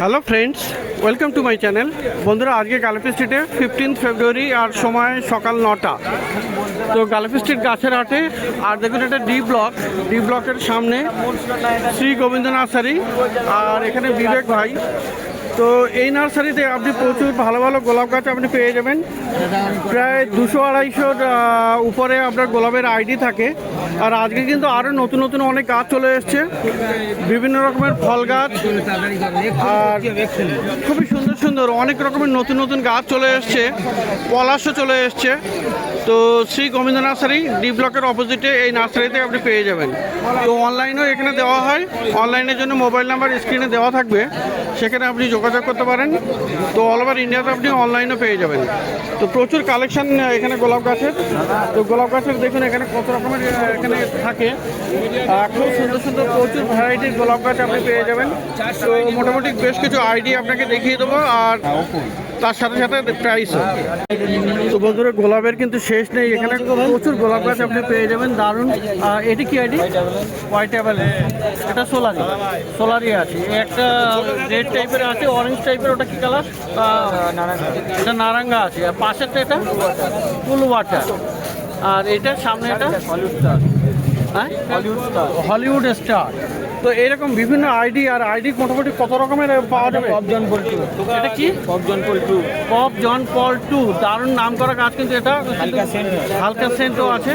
Hello friends, welcome to my channel. বন্ধুরা, আজকে গালাপি স্ট্রিটে 15 ফেব্রুয়ারি আর সময় সকাল 9টা। তো গালাপি স্ট্রিট গাছের হাটে, আর দেখুন এটা ডি ব্লকের সামনে শ্রী গোবিন্দ নার্সারি, আর এখানে বিবেক ভাই। তো এই নার্সারিতে আপনি প্রচুর ভালো ভালো গোলাপ গাছ আপনি পেয়ে যাবেন। প্রায় 200-250 উপরে আপনার গোলাপের আইডি থাকে। আর আজকে কিন্তু আরও নতুন নতুন অনেক গাছ চলে এসছে, বিভিন্ন রকমের ফল গাছ, আর খুবই সুন্দর সুন্দর অনেক রকমের নতুন নতুন গাছ চলে এসছে, পলাশও চলে এসছে। তো শ্রী গোবিন্দ নার্সারি ডি ব্লকের অপোজিটে এই নার্সারিতে আপনি পেয়ে যাবেন। তো অনলাইনেও এখানে দেওয়া হয়, অনলাইনের জন্য মোবাইল নাম্বার স্ক্রিনে দেওয়া থাকবে, সেখানে আপনি যোগাযোগ করতে পারেন। তো অল ওভার ইন্ডিয়াতে আপনি অনলাইনেও পেয়ে যাবেন। তো প্রচুর কালেকশন এখানে গোলাপ গাছের। তো গোলাপ গাছের দেখুন এখানে কত রকমের এখানে থাকে, খুব সুন্দর সুন্দর প্রচুর ভ্যারাইটির গোলাপ গাছ আপনি পেয়ে যাবেন। তো মোটামুটি বেশ কিছু আইডিয়া আপনাকে দেখিয়ে দেবো, আর তার সাথে সাথে প্রাইসও। তো বন্ধুরা, গোলাপের কিন্তু শেষ নেই, এখানে প্রচুর গোলাপ গাছ আপনি পেয়ে যাবেন। দারুণ। এটি কি আইডি? White avail. এটা সোলারি আছে, একটা রেড টাইপের আছে, অরেঞ্জ টাইপের। ওটা কি কালার? এটা নারাঙ্গা আছে। আর পাশেরটা এটা ফুল ওয়াটার। আর এটার সামনে এটা হলিউড স্টার। তো এরকম বিভিন্ন আইডি, আর আইডি মোটামুটি কত রকমের পাওয়া যাবে? এটা কি? পপ জন পল 2। দারুণ নাম করা গাছ কিন্তু এটা, হালকা সেন্টও আছে।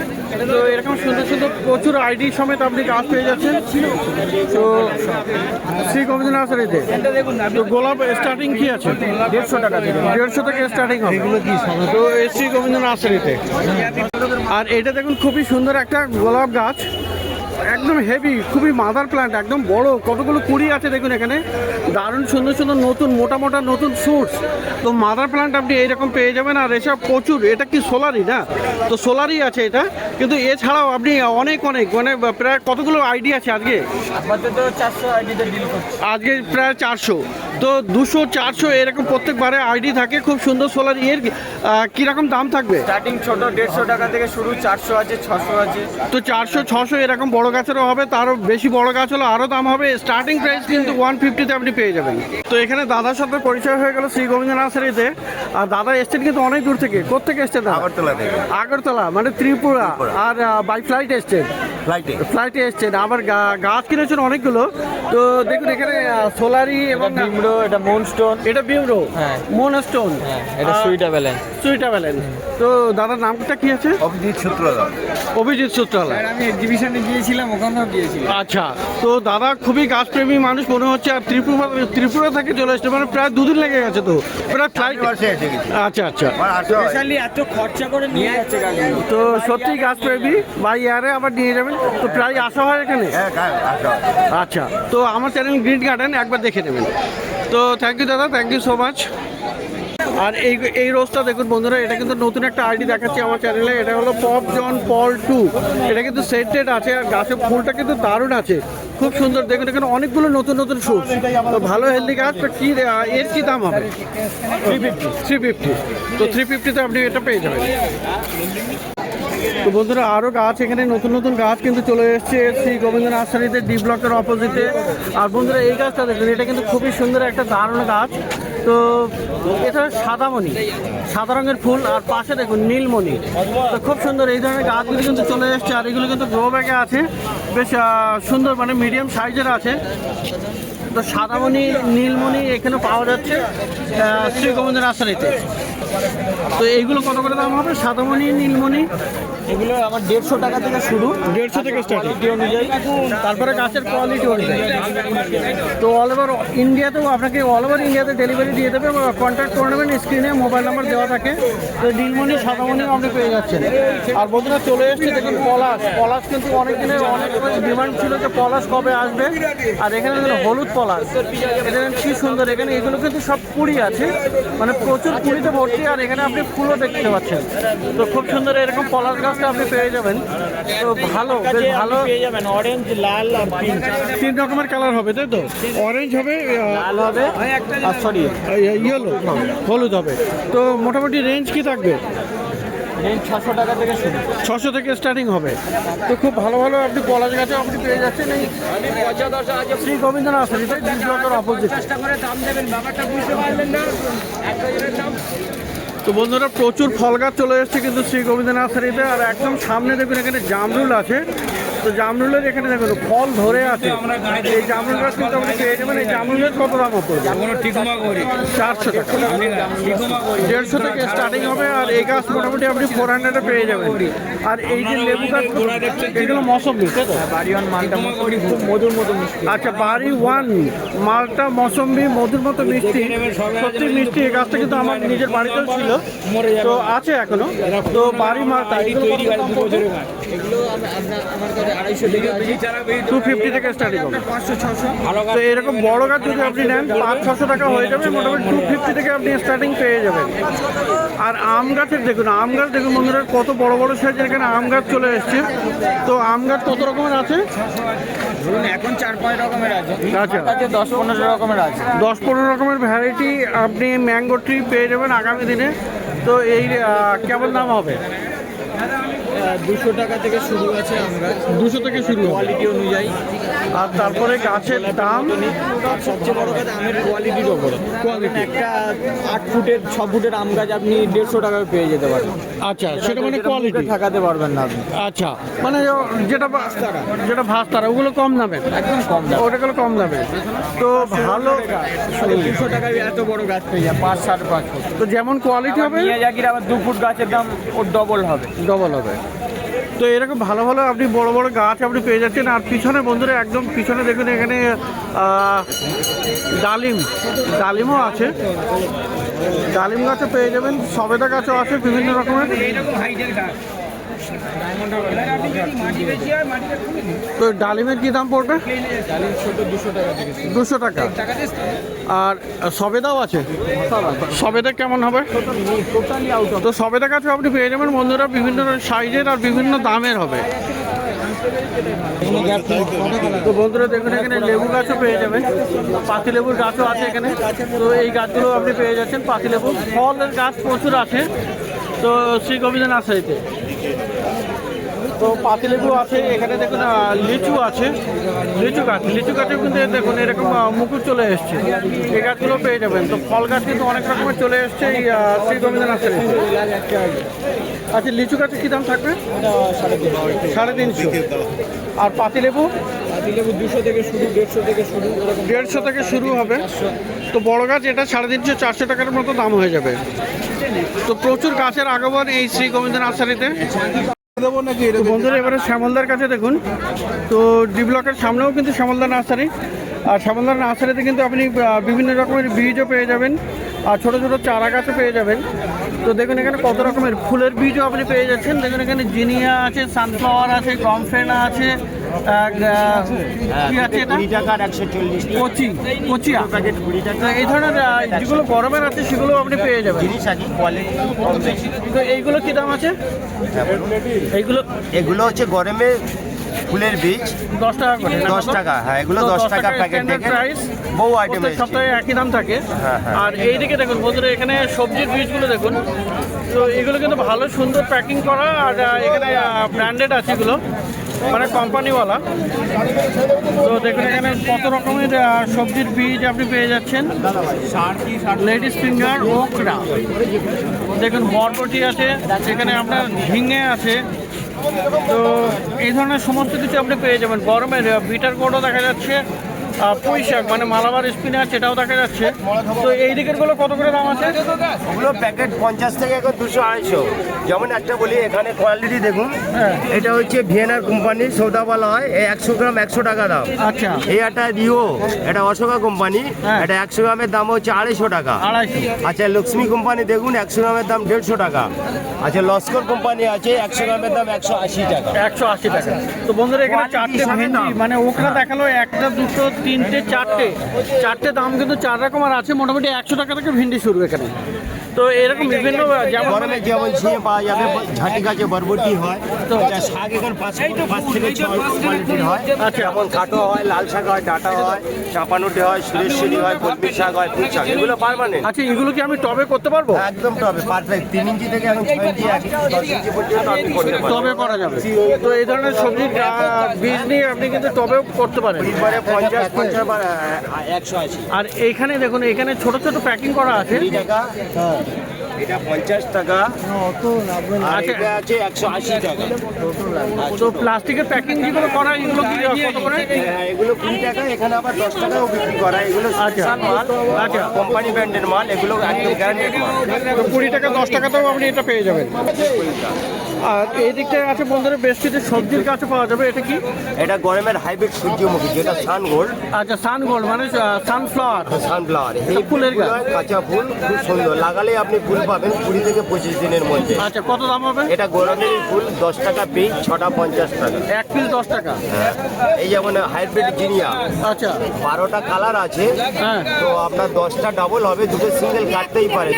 তো এরকম সুন্দর সুন্দর প্রচুর আইডি সমেত আপনি গাছ পেয়ে যাচ্ছেন। তো শ্রী গোবিন্দ নার্সারিতে তো গোলাপ স্টার্টিং কি আছে? 150 টাকা থেকে স্টার্টিং হবে। তো এই শ্রী গোবিন্দ নার্সারিতে। আর এটা দেখুন খুবই সুন্দর একটা গোলাপ গাছ, একদম হেভি, খুবই মাদার প্ল্যান্ট, একদম বড়, কতগুলো কুড়ি আছে দেখুন এখানে। দারুণ সুন্দর সুন্দর নতুন মোটা মোটা নতুন ফ্রুটস। তো মাদার প্ল্যান্ট আপনি এইরকম পেয়ে যাবেন। আর এসব প্রচুর, এটা কি সোলারি না? তো সোলারি আছে এটা, কিন্তু এছাড়াও আপনি অনেক মানে প্রায় কতগুলো আইডি আছে আজকে? আজকে প্রায় 400। তো 200-400 এরকম প্রত্যেকবারে আইডি থাকে। খুব সুন্দর সোলারি। এর কীরকম দাম থাকবে? স্টার্টিং ছোট 150 টাকা থেকে শুরু, 400 আছে, 600 আছে। তো 400-600 এরকম বড় গাছেরও হবে, তারও বেশি বড় গাছ হলে আরও দাম হবে। স্টার্টিং প্রাইস কিন্তু 150-তে আপনি পেয়ে যাবেন। তো এখানে দাদার সাথে পরিচয় হয়ে গেল শ্রী গোবিন্দ নার্সারিতে। আর দাদা এসছেন কিন্তু অনেক দূর থেকে। কোথেকে এসছেন? আগরতলা থেকে। আগরতলা মানে ত্রিপুরা। আর বাই ফ্লাইট এসছেন? ফ্লাইটে এসছেন। আবার গাছ কিনেছেন অনেকগুলো। তো দেখুন এখানে সোলারি এবং বিমরো, এটা মুনস্টোন, এটা বিমরো, হ্যাঁ, মুনস্টোন, এটা সুইটা ব্যালেন্স। তো দাদার নামটা কি আছে? অভিজিৎ সূত্রালা। আমি এক্সিবিশনে গিয়েছিলাম, ওখানেও গিয়েছিলাম। আচ্ছা। তো দাদা খুবই গাছপ্রেমী মানুষ মনে হচ্ছে। আর ত্রিপুরা থেকে চলে এসছে, মানে প্রায় 2 দিন লেগে গেছে। তো প্রায় ফ্লাইট। আচ্ছা। স্পেশালি এত খরচা করে নিয়ে যাচ্ছে গাছগুলো। তো সত্যি গাছপ্রেমী, বাই এয়ারে আবার নিয়ে যাবেন। তো প্রায় আসা হয় এখানে? আচ্ছা। তো আমার চ্যানেল গ্রিন গার্ডেন একবার দেখে নেবেন। তো থ্যাংক ইউ দাদা, থ্যাংক ইউ সো মাচ। আর এই রোজটা দেখুন বন্ধুরা, এটা কিন্তু নতুন একটা আইডি দেখাচ্ছি আমার চ্যানেলে। এটা হলো পপ জন পল 2। এটা কিন্তু সেন্টেড আছে, আর গাছের ফুলটা কিন্তু দারুণ আছে, খুব সুন্দর। দেখুন এখানে অনেকগুলো নতুন নতুন ফ্রুট। তো ভালো হেলদি গাছ। তো কি এর কি দাম হবে? 350। তো 350-তে আপনি এটা পেয়ে যাবেন। তো বন্ধুরা, আরও গাছ এখানে নতুন নতুন গাছ কিন্তু চলে এসছে শ্রী গোবিন্দ নার্সারিতে ডি ব্লকের অপোজিটে। আর বন্ধুরা, এই গাছটা দেখুন, এটা কিন্তু খুবই সুন্দর একটা দারুণ গাছ। তো এটা সাদা রঙের ফুল, আর পাশে দেখুন নীলমণি। তো খুব সুন্দর এই ধরনের গাছগুলি কিন্তু চলে এসছে। আর এগুলো কিন্তু গ্রো ব্যাগে আছে, বেশ সুন্দর, মানে মিডিয়াম সাইজের আছে। তো সাদামণি, নীলমণি এখানে পাওয়া যাচ্ছে শ্রী গোবিন্দ নার্সারিতে। তো এইগুলো কত করে দাম হবে? সাদামণি, নীলমণি এগুলো আমার 150 টাকা থেকে শুরু, 150 থেকে স্টার্ট অনুযায়ী। তারপরে গাছের কোয়ালিটি অনুযায়ী। তো অল ওভার ইন্ডিয়াতেও আপনাকে ডেলিভারি দিয়ে দেবে। কন্ট্যাক্ট করে নেবেন, স্ক্রিনে মোবাইল নাম্বার দেওয়া থাকে। তো নীলমণি, সাদামণিও আপনি পেয়ে যাচ্ছেন। আর বন্ধুরা, চলে এসছে দেখুন পলাশ কিন্তু অনেক দিনের অনেক ডিমান্ড ছিল যে পলাশ কবে আসবে। আর এখানে হলুদ পলাশ, এটা কি সুন্দর। এখানে এগুলো কিন্তু সব কুড়ি আছে, মানে প্রচুর কুড়িতে ভর্তি। আর এখানে আপনি ফুলও দেখতে পাচ্ছেন। তো খুব সুন্দর এরকম পলাশ গাছটা আপনি পেয়ে যাবেন। তো ভালো, বেশ ভালো পেয়ে যাবেন। অরেঞ্জ, লাল আর পিঙ্ক, 3 রকমের কালার হবে, তাই তো? অরেঞ্জ হবে, লাল হবে, আর সরি ইয়েলো, হলুদ হবে। তো মোটামুটি রেঞ্জ কি থাকবে? মেন 600 টাকা থেকে শুরু। 600 থেকে স্টার্টিং হবে। তো খুব ভালো ভালো আপনি পলাশ গাছে আপনি পেয়ে যাচ্ছেন এই শ্রী গোবিন্দ নার্সারিতে, ডি ব্লকের অপোজিট। চেষ্টা করে দাম দেবেন, ব্যাপারটা বুঝতে পারলেন না, এক ডজনের দাম। তো বন্ধুরা প্রচুর ফল গাছ চলে এসেছে কিন্তু শ্রী গোবিন্দ নার্সারিতে। আর একদম সামনে দেখুন এখানে জামরুল আছে। তো জামরুলের এখানে দেখুন ফল ধরে আছে। এই জামরুল গাছ কিন্তু আপনি পেয়ে যাবেন। এই জামরুলের কত দাম হতো? 400 টাকা, 150 থেকে স্টার্টিং হবে। আর এই গাছ মোটামুটি আপনি 400-এ পেয়ে যাবেন। আর এই যে লেবু গাছ, এগুলো মৌসম্বি, তাই তো? বাড়িওয়ান মালটা মোটামুটি খুব মধুর মতো মিষ্টি। আচ্ছা, বাড়ি ওয়ান মালটা মৌসম্বি মধুর মতো মিষ্টি, সত্যি মিষ্টি। এই গাছটা কিন্তু আমার নিজের বাড়িতেও ছিল, তো আছে এখনো। তো বাড়ি মালটা এগুলো কত দাম পড়বে? এগুলো আমার কাছে 250 টাকা আছে, 250 থেকে স্টার্টিং হবে। 500-600। তো এরকম বড় গাছ যদি আপনি নেন 500-600 টাকা হয়ে যাবে, মোটামুটি 250 থেকে আপনি স্টার্টিং পেয়ে যাবেন। আর আম গাছের দেখুন, আম গাছ দেখুন বন্ধুরা কত বড় বড় সাইজের এখানে আম গাছ চলে এসছে। তো আম গাছ কত রকমের আছে? ধরুন এখন 4-5 রকমের আছে, আচ্ছা, 10-15 রকমের আছে। 10-15 রকমের ভ্যারাইটি আপনি ম্যাঙ্গো ট্রি পেয়ে যাবেন আগামী দিনে। তো এই কেমন দাম হবে? 200 টাকা থেকে শুরু আছে আমরা, 200 থেকে শুরু হবে কোয়ালিটি অনুযায়ী। আর তারপরে গাছের দাম সবচেয়ে বড় কথা আমের কোয়ালিটির ওপরে। একটা 8 ফুটের 6 ফুটের আম গাছ আপনি 150 টাকায় পেয়ে যেতে পারেন। আচ্ছা, সেটা মানে কোয়ালিটি ঠেকাতে পারবেন না আপনি। আচ্ছা, মানে যেটা ভাস্তারা ওগুলো কম দামে, একদম কম দাম। ওটাগুলো কম দামে। তো ভালো 200 টাকায় এত বড় গাছ পেয়ে যায়, 5-5.5 ফুট। তো যেমন কোয়ালিটি হবে মিয়াজাকির আবার 2 ফুট গাছের দাম ওর ডবল হবে। ডবল হবে। তো এরকম ভালো ভালো আপনি বড় বড় গাছ আপনি পেয়ে যাচ্ছেন। আর পিছনে বন্ধুরা একদম পিছনে দেখুন এখানে ডালিমও আছে, ডালিম গাছও পেয়ে যাবেন, সবেদা গাছও আছে বিভিন্ন রকমের। তো ডালিমের কি দাম পড়বে? ছোট 200 টাকা থেকে 200 টাকা। আর সবেদাও আছে, সবেদা কেমন হবে? Totally out of. তো সবেদা গাছও আপনি পেয়ে যাবেন বন্ধুরা, বিভিন্ন সাইজের আর বিভিন্ন দামের হবে। তো বন্ধুরা দেখুন এখানে লেবু গাছও পেয়ে যাবেন, পাতিলেবুর গাছও আছে এখানে। তো এই গাছগুলো আপনি পেয়ে যাচ্ছেন, পাতিলেবু ফলের গাছ প্রচুর আছে তো শ্রী গোবিন্দ নার্সারিতে। তো পাতিলেবু আছে এখানে দেখুন, লিচু আছে, লিচু গাছে কিন্তু দেখুন এরকম মুকুট চলে এসছে, এই গাছগুলো পেয়ে যাবেন। তো ফল গাছ কিন্তু অনেক রকমের চলে এসছে এই শ্রী গোবিন্দ নার্সারি। আচ্ছা, লিচু গাছের কী দাম থাকবে? 350। আর পাতিলেবু? 200 থেকে শুরু, 150 থেকে শুরু, 150 থেকে শুরু হবে। তো বড় গাছ এটা 350-400 টাকার মতো দাম হয়ে যাবে। তো প্রচুর গাছের আগমন এই শ্রী গোবিন্দ নার্সারিতে। তো বন্ধুরা এবারে শ্যামলদার কাছে দেখুন, তো ডি ব্লকের সামনেও কিন্তু শ্যামলদার নার্সারি। আর শ্যামলদার নার্সারিতে কিন্তু আপনি বিভিন্ন রকমের বীজও পেয়ে যাবেন আর ছোটো ছোটো চারা গাছও পেয়ে যাবেন। তো দেখুন এখানে কত রকমের ফুলের বীজও আপনি পেয়ে যাচ্ছেন। দেখুন এখানে জিনিয়া আছে, সানফ্লাওয়ার আছে, গমফেনা আছে, কি আছে এটা? 20 টাকার 140 কচিয়া। তো এই ধরনের যেগুলো গরমের আছে সেগুলো আপনি পেয়ে যাবেন। জিনিস আছে, কোয়ালিটি কম বেশি। তো এইগুলো কী দাম আছে? এগুলো হচ্ছে গরমে ফুলের বীজ 10 টাকা করে। 10 টাকা, হ্যাঁ এগুলো 10 টাকা প্যাকেট থেকে বহু আইটেম প্রত্যেক সপ্তাহে একই দাম থাকে। হ্যাঁ। আর এইদিকে দেখুন বন্ধুরা এখানে সবজির বীজগুলো দেখুন, তো এগুলো কিন্তু ভালো সুন্দর প্যাকিং করা আর এখানে ব্র্যান্ডেড আছে এগুলো, মানে কোম্পানিওয়ালা। তো দেখুন এখানে কত রকমের সবজির বীজ আপনি পেয়ে যাচ্ছেন। লেডিস ফিঙ্গার, ওকরা, দেখুন বরবটি আছে, এখানে আপনার ঝিঙে আছে। তো এই ধরনের সমস্ত কিছু আপনি পেয়ে যাবেন। গরমের বিটার গোডও দেখা যাচ্ছে, পুঁই শাক মানে মালাবার স্পিনাচ এটাও দেখা যাচ্ছে। তো এই দিকের গুলো কত করে দাম আছে? ওগুলো প্যাকেট 50 থেকে এখন 200-250। যেমন একটা বলি এখানে কোয়ালিটি দেখুন, এটা হচ্ছে ভিয়েনার কোম্পানির সৌদাওয়ালা হয়, 100 গ্রাম 100 টাকা দাম। আচ্ছা, এই একটা রিও, এটা অশোকা কোম্পানি, হ্যাঁ। এটা 100 গ্রামের দাম হচ্ছে 250 টাকা। 250। আচ্ছা, লক্ষ্মী কোম্পানি দেখুন 100 গ্রামের দাম 150 টাকা। আচ্ছা, লস্কর কোম্পানি আছে 100 গ্রামের দাম 180 টাকা। 180 টাকা। তো বন্ধুরা এখানে 4টে ভেন্ডি মানে ওকরা দেখালো, 1টা 2টো তিনটে চারটে দাম কিন্তু 4 রকমের আছে, মোটামুটি 100 টাকা থেকে ভিন্ডি শুরু এখানে। তো এরকম বিভিন্ন যেমন গরমে যেমন ঝিঙে পাওয়া যাবে, ঝাঁটি গাছে বরবটি হয়, তো শাক এখন 5 থেকে 6 কোয়ালিটির হয়। আচ্ছা। যেমন খাটো হয়, লাল শাক হয়, ডাঁটা হয়, চাপানুটি হয়, সুরেশ্বরী হয়, কলমি শাক হয়, পুঁই শাক, এগুলো পারমানেন্ট। আচ্ছা, এগুলো কি আমি টবে করতে পারবো? একদম টবে পারফেক্ট। 3 ইঞ্চি থেকে এখন 6 ইঞ্চি 10 ইঞ্চি পর্যন্ত আপনি করতে পারেন। টবে করা যাবে। তো এই ধরনের সবজির বীজ নিয়ে আপনি কিন্তু টবেও করতে পারেন। এবারে 50 বা 180 আর এইখানে দেখুন, এখানে ছোট ছোট প্যাকিং করা আছে। 20 টাকা, এটা 50 টাকা, আর আচ্ছা। এটা আছে 180 টাকা। তো প্লাস্টিকের প্যাকিং যেগুলো করা, এগুলো কি কত করে? হ্যাঁ, এগুলো 20 টাকা, এখানে আবার 10 টাকাও বিক্রি করা। এগুলো স্পেশাল মাল, আচ্ছা। কোম্পানি ব্র্যান্ডের মাল, এগুলো একদম গ্যারান্টেড মাল। তো 20 টাকা 10 টাকাতেও আপনি এটা পেয়ে যাবেন। আর এই দিকটায় আছে বন্ধুরা বেশ কিছু সবজির গাছও পাওয়া যাবে। এটা কি? এটা গরমের হাইব্রিড সূর্যমুখী, যেটা সান গোল্ড। আচ্ছা, সান গোল্ড মানে সানফ্লাওয়ার। সানফ্লাওয়ার, এই ফুলের ফুলের গাছ। কাঁচা ফুল, খুব সুন্দর। লাগালে আপনি ফুল পাবেন 20 থেকে 25 দিনের মধ্যে। আচ্ছা, কত দাম হবে? এটা গরমের ফুল 10 টাকা পিস, 6টা 50 টাকা। 1 পিস 10 টাকা। এই যেমন হাইব্রিড জিনিয়া, আচ্ছা। 12টা কালার আছে। হ্যাঁ। তো আপনার 10টা ডাবল হবে, দুটো সিঙ্গেল কাটতেই পারে,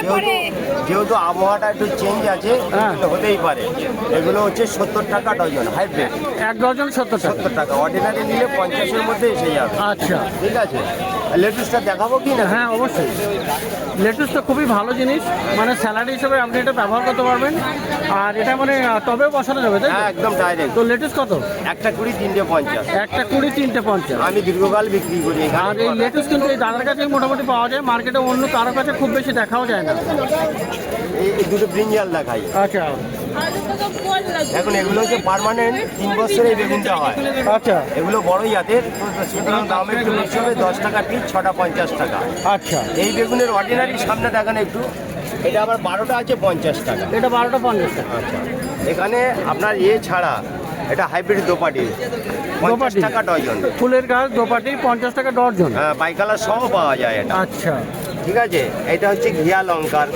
যেহেতু আবহাওয়াটা একটু চেঞ্জ আছে, হ্যাঁ। তো হতেই পারে। এগুলো হচ্ছে 70 টাকা ডজন হাইব্রিড। 1 ডজন 70 টাকা। 70 টাকা, অর্ডিনারি নিলে 50-এর মধ্যে এসে যাবে। আচ্ছা। ঠিক আছে, লেটুসটা দেখাবো কি না? হ্যাঁ, অবশ্যই। লেটুস তো খুবই ভালো জিনিস, মানে স্যালাড হিসেবে আপনি এটা ব্যবহার করতে পারবেন। আর এটা মানে টবেও বসানো যাবে, তাই তো? হ্যাঁ, একদম ডাইরেক্ট। তো লেটুস কত? একটা 20, 3টে 50। একটা 20, 3টে 50। আমি দীর্ঘকাল বিক্রি করি আর এখানে। এই লেটুস কিন্তু এই দাদার কাছে মোটামুটি পাওয়া যায়, মার্কেটে অন্য কারো কাছে খুব বেশি দেখাও যায় না। এই দুটো ব্রিঞ্জাল দেখাই। আচ্ছা। এখন এগুলো হচ্ছে পার্মানেন্ট, 3 বছরে এই বেগুনটা হয়। আচ্ছা। এগুলো বড় জাতের, তো সুতরাং দাম একটু বেশি হবে, 10 টাকা পিস, 6টা 50 টাকা। আচ্ছা, এই বেগুনের অর্ডিনারি সামনে দেখান একটু। এটা আবার 12টা আছে 50 টাকা। এটা 12টা 50 টাকা। আচ্ছা, এখানে আপনার ছাড়া এটা হাইব্রিড দোপাটি, 50 দোপাটি। টাকা ডজন। ফুলের গাছ দোপাটি 50 টাকা ডজন। হ্যাঁ, বাইকালার সহ পাওয়া যায় এটা। আচ্ছা। ঠিক আছে, এটা হচ্ছে ঘিয়া লঙ্কার,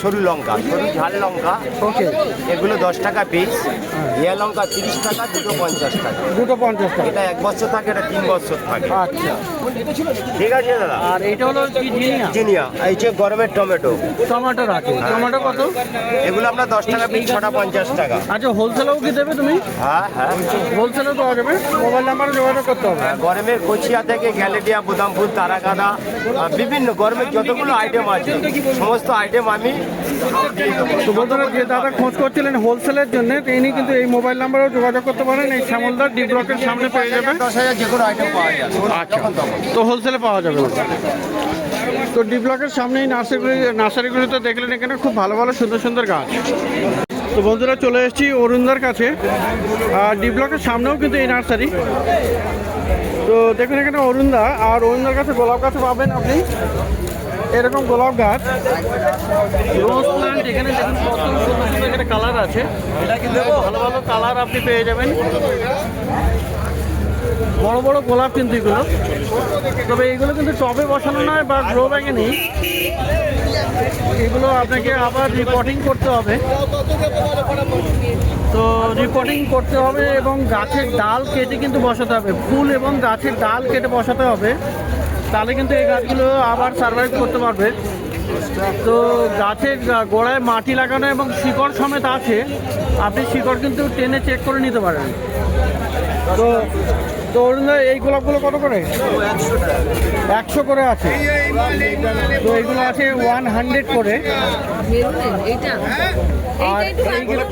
সরু লঙ্কা, সরু ঝাল লঙ্কা। ওকে। এগুলো 10 টাকা পিস। ঘিয়া লঙ্কা 30 টাকা, দুটো 50 টাকা। দুটো 50 টাকা। এটা 1 বছর থাকে, এটা 3 বছর থাকে। আচ্ছা। ঠিক আছে দাদা। আর এটা হলো কি জিনিয়া? জিনিয়া, এই যে গরমের টমেটো, টমেটো আছে। টমেটো কত? এগুলো আপনার 10 টাকা পিস, 6টা 50 টাকা। আচ্ছা, হোলসেলেও কি দেবে তুমি? হ্যাঁ হ্যাঁ, হোলসেলেও পাওয়া যাবে, মোবাইল নাম্বারে যোগাযোগ করতে হবে। গরমের কচিয়া থেকে গ্যালেডিয়া, বোদাম ফুল, তারাকাদা, বিভিন্ন গরমের যতগুলো আইটেম আছে, সমস্ত আইটেম আমি দিয়ে দেবো। তো বন্ধুরা, যে দাদা খোঁজ করছিলেন হোলসেলের জন্য, তিনি কিন্তু এই মোবাইল নাম্বারেও যোগাযোগ করতে পারেন। এই শ্যামলদার ডি ব্লকের সামনে পেয়ে যাবেন। 10,000 যে কোনো আইটেম পাওয়া যায়। আচ্ছা। যখন তখন। তো হোলসেলে পাওয়া যাবে। তো ডি ব্লকের সামনেই নার্সারিগুলিতে দেখলেন, এখানে খুব ভালো ভালো সুন্দর সুন্দর গাছ। তো বন্ধুরা, চলে এসেছি অরুণদার কাছে। আর ডি ব্লকের সামনেও কিন্তু এই নার্সারি। তো দেখুন, এখানে অরুণদা, আর অরুণদার কাছে গোলাপ গাছ পাবেন আপনি, এরকম গোলাপ গাছ, রোজ প্লান্ট। এখানে দেখুন কত সুন্দর সুন্দর এখানে কালার আছে, ভালো ভালো কালার আপনি পেয়ে যাবেন। বড় বড় গোলাপ কিন্তু এগুলো, তবে এগুলো কিন্তু টবে বসানো নয় বা গ্রো ব্যাগে নেই। এগুলো আপনাকে আবার রিপোর্টিং করতে হবে। তো রিপোর্টিং করতে হবে এবং গাছের ডাল কেটে কিন্তু বসাতে হবে, ফুল এবং গাছের ডাল কেটে বসাতে হবে, তাহলে কিন্তু এই গাছগুলো আবার সার্ভাইভ করতে পারবে। তো গাছের গোড়ায় মাটি লাগানো এবং শিকড় সমেত আছে, আপনি শিকড় কিন্তু টেনে চেক করে নিতে পারেন। তো তো অরুণদা, এই গোলাপগুলো কত করে? 100 করে আছে। তো এগুলো আছে 100 করে। আর এইগুলো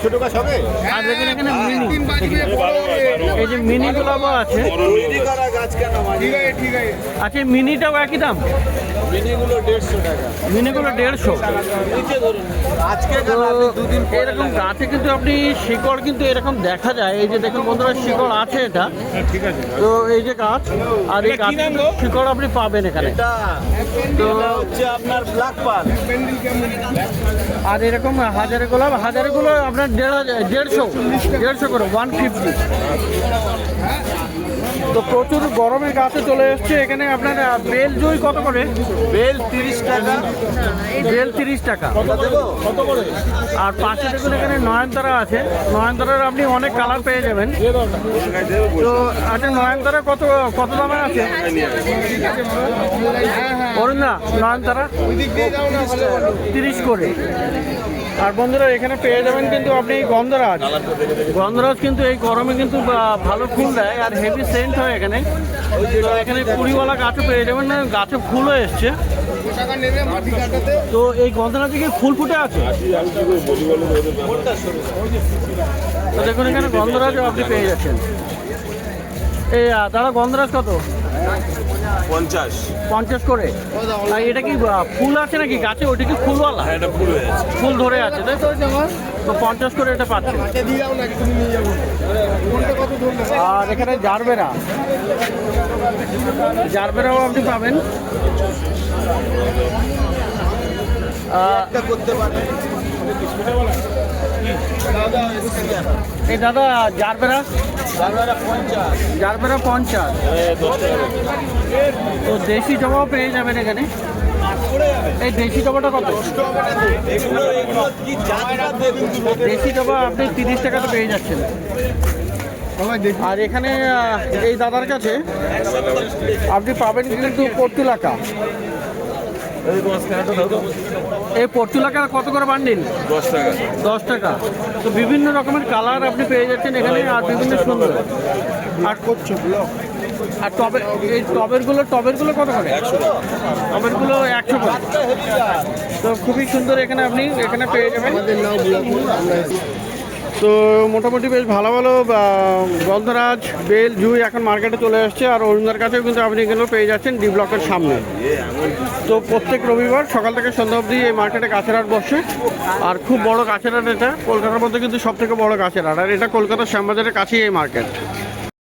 ছোট গাছ হবে। আর দেখুন এখানে মিনি, এই যে মিনি গোলাপও আছে। আচ্ছা, মিনিটাও একই দাম? মিনিগুলো 150 টাকা। মিনিগুলো 150। এরকম গাছে কিন্তু আপনি শিকড় কিন্তু এরকম দেখা যায়। এই যে দেখুন বন্ধুরা, শিকড় আছে এটা। ঠিক আছে। তো এই যে গাছ, আর এই গাছ শিকড় আপনি পাবেন এখানে। তো হচ্ছে আপনার ব্ল্যাক পাল। আর এরকম হাজারের গোলাপ, হাজারেগুলো আপনার 150 করে, 150। তো প্রচুর গরমের গাছে চলে এসছে এখানে আপনার বেল জুই কত করে? বেল 30 টাকা। বেল 30 টাকা। আর পাশে দেখুন এখানে নয়নতারা আছে, নয়নতারার আপনি অনেক কালার পেয়ে যাবেন। তো আচ্ছা নয়নতারা কত কত দামে আছে অরুণ দা? নয়নতারা 30 করে। আর বন্ধুরা এখানে পেয়ে যাবেন কিন্তু আপনি গন্ধরাজ, গন্ধরাজ কিন্তু এই গরমে কিন্তু ভালো ফুল দেয় আর হেভি সেন্ট হয় এখানে। তো এখানে কুড়িওয়ালা গাছও পেয়ে যাবেন, না গাছে ফুলও এসছে। তো এই গন্ধরাজে কি ফুল ফুটে আছে? তো দেখুন এখানে গন্ধরাজও আপনি পেয়ে যাচ্ছেন। এই দাদা গন্ধরাজ কত? 50 করে। আর এটা কি ফুল আছে নাকি গাছে? ওটা কি ফুলওয়ালা? ফুল ধরে আছে তাই তো? তো 50 করে এটা পাচ্ছেন। আর এখানে জারবেরা, জারবেরাও আপনি পাবেন। এই দাদা জারবেরা, জারবেরা 50। তো দেশি জবাও পেয়ে যাবেন এখানে। এই দেশি জবাটা কত? দেশি জবা আপনি 30 টাকাতে পেয়ে যাচ্ছেন। আর এখানে এই দাদার কাছে আপনি পাবেন কিন্তু পর্তুলাকা। এই পর্তুলাকা কত করে বান্ডিল? 10 টাকা। তো বিভিন্ন রকমের কালার আপনি পেয়ে যাচ্ছেন এখানে আর বিভিন্ন সুন্দর। আর আর টবে এই টবেরগুলো কত করে? টবেরগুলো 100 করে। তো খুবই সুন্দর এখানে আপনি এখানে পেয়ে যাবেন। তো মোটামুটি বেশ ভালো ভালো গন্ধরাজ, বেল, জুই এখন মার্কেটে চলে আসছে। আর অরুণদার কাছেও কিন্তু আপনি এগুলো পেয়ে যাচ্ছেন ডি ব্লকের সামনে। তো প্রত্যেক রবিবার সকাল থেকে সন্ধ্যা অবধি এই মার্কেটে গাছের হাট বসে। আর খুব বড় গাছের হাট এটা, কলকাতার মধ্যে কিন্তু সব থেকে বড় গাছের হাট। আর এটা কলকাতার শ্যামবাজারের কাছেই এই মার্কেট।